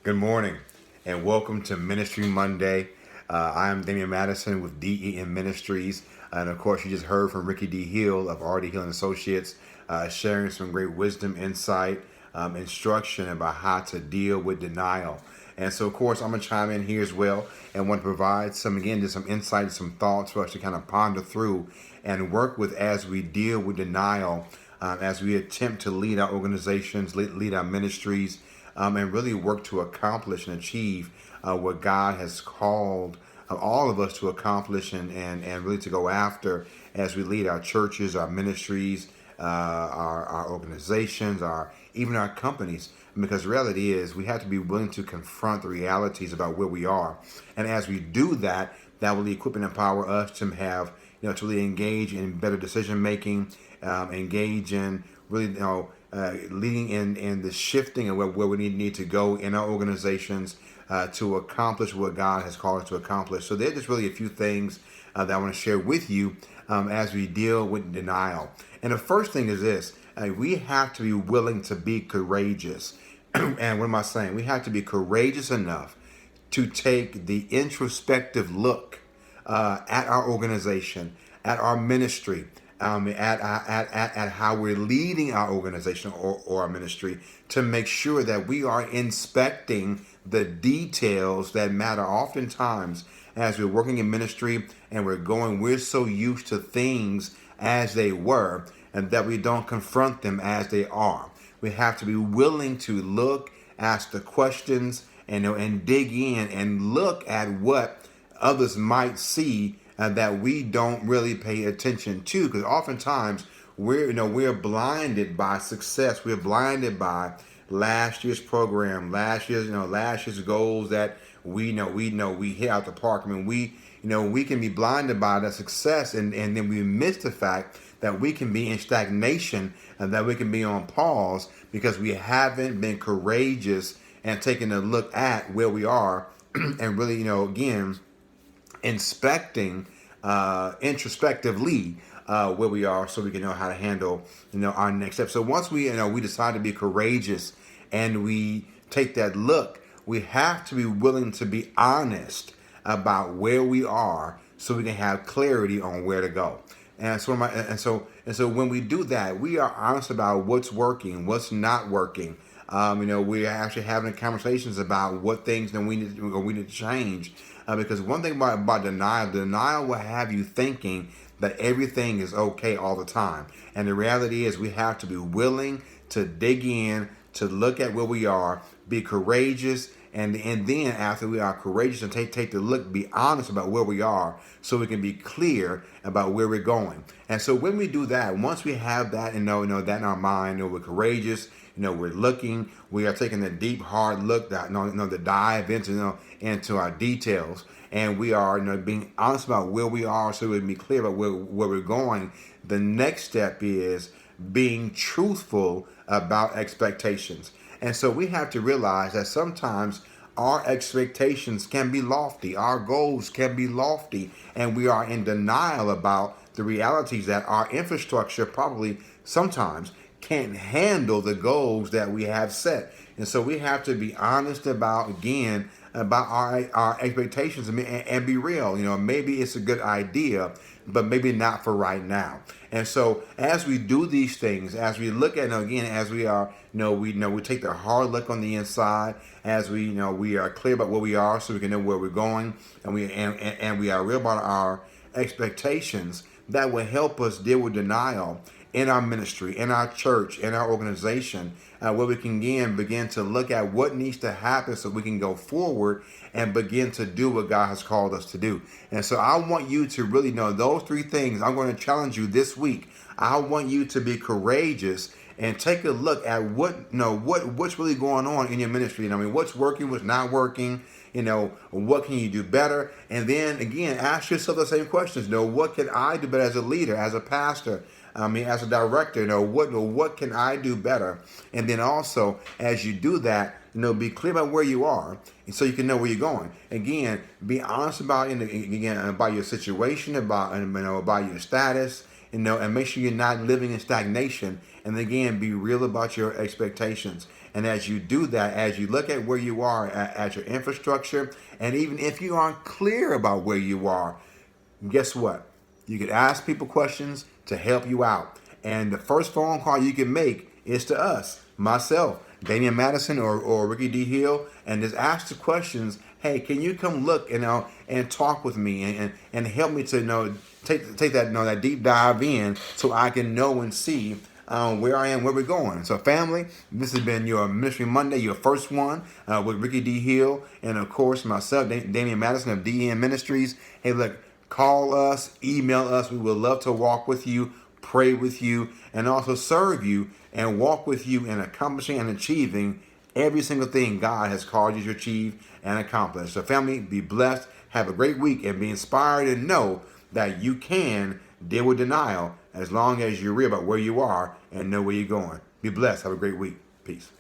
Good morning and welcome to Ministry Monday. I am Dameon Madison with DEM Ministries. And of course, you just heard from Ricky D. Hill of RD Hill and Associates, sharing some great wisdom, insight, instruction about how to deal with denial. And so, of course, I'm going to chime in here as well and want to provide just some insight, some thoughts for us to kind of ponder through and work with as we deal with denial, as we attempt to lead our organizations, lead our ministries, and really work to accomplish and achieve what God has called all of us to accomplish and really to go after as we lead our churches, our ministries, our organizations, even our companies. Because the reality is we have to be willing to confront the realities about where we are. And as we do that, that will equip and empower us to have, to really engage in better decision making, engage in really, leading in the shifting of where we need to go in our organizations to accomplish what God has called us to accomplish. So there's just really a few things that I want to share with you as we deal with denial. And the first thing is this: we have to be willing to be courageous. And what am I saying? We have to be courageous enough to take the introspective look at our organization, at our ministry, at how we're leading our organization or our ministry, to make sure that we are inspecting the details that matter. Oftentimes, as we're working in ministry and we're so used to things as they were, and that we don't confront them as they are. We have to be willing to look, ask the questions, and dig in and look at what others might see that we don't really pay attention to. Because oftentimes we're blinded by success. We're blinded by last year's program, last year's goals that we hit out the park. I mean, we can be blinded by the success, and then we miss the fact that we can be in stagnation and that we can be on pause because we haven't been courageous and taking a look at where we are and really, again, inspecting introspectively where we are, so we can know how to handle our next step. So once we decide to be courageous and we take that look, we have to be willing to be honest about where we are so we can have clarity on where to go. And so when we do that, we are honest about what's working, what's not working. We're actually having conversations about what things that we need to change. Because one thing about denial will have you thinking that everything is okay all the time. And the reality is we have to be willing to dig in, to look at where we are, be courageous, and then after we are courageous and take the look, be honest about where we are, so we can be clear about where we're going. And so when we do that, once we have that and know that in our mind, we're courageous, we're looking, we are taking a deep, hard look, the dive into our details, and we are being honest about where we are, so we can be clear about where we're going. The next step is being truthful about expectations. And so we have to realize that sometimes our expectations can be lofty, our goals can be lofty, and we are in denial about the realities that our infrastructure probably sometimes can't handle the goals that we have set. And so we have to be honest about our expectations and be real. Maybe it's a good idea, but maybe not for right now. And so as we do these things, as we look at as we are, we take the hard look on the inside, as we are clear about where we are, so we can know where we're going, and we are real about our expectations. That will help us deal with denial in our ministry, in our church, in our organization, where we can again begin to look at what needs to happen so we can go forward and begin to do what God has called us to do. And so I want you to really know those three things. I'm going to challenge you this week. I want you to be courageous and take a look at what's really going on in your ministry. What's working, what's not working. What can you do better? And then again, ask yourself the same questions. What can I do better as a leader, as a pastor? As a director, what can I do better? And then also, as you do that, be clear about where you are, and so you can know where you're going. Again, be honest about about your situation, about your status, and make sure you're not living in stagnation. And again, be real about your expectations. And as you do that, as you look at where you are at your infrastructure, and even if you aren't clear about where you are, guess what? You can ask people questions to help you out. And the first phone call you can make is to us, myself, Dameon Madison, or Ricky D. Hill, and just ask the questions. Hey, can you come look and talk with me and help me to take that that deep dive in so I can know and see where I am, where we're going. So, family, this has been your Ministry Monday, your first one with Ricky D. Hill, and of course myself, Dameon Madison of DN Ministries. Hey, look. Call us, email us. We would love to walk with you, pray with you, and also serve you and walk with you in accomplishing and achieving every single thing God has called you to achieve and accomplish. So, family, be blessed. Have a great week and be inspired and know that you can deal with denial as long as you're real about where you are and know where you're going. Be blessed. Have a great week. Peace.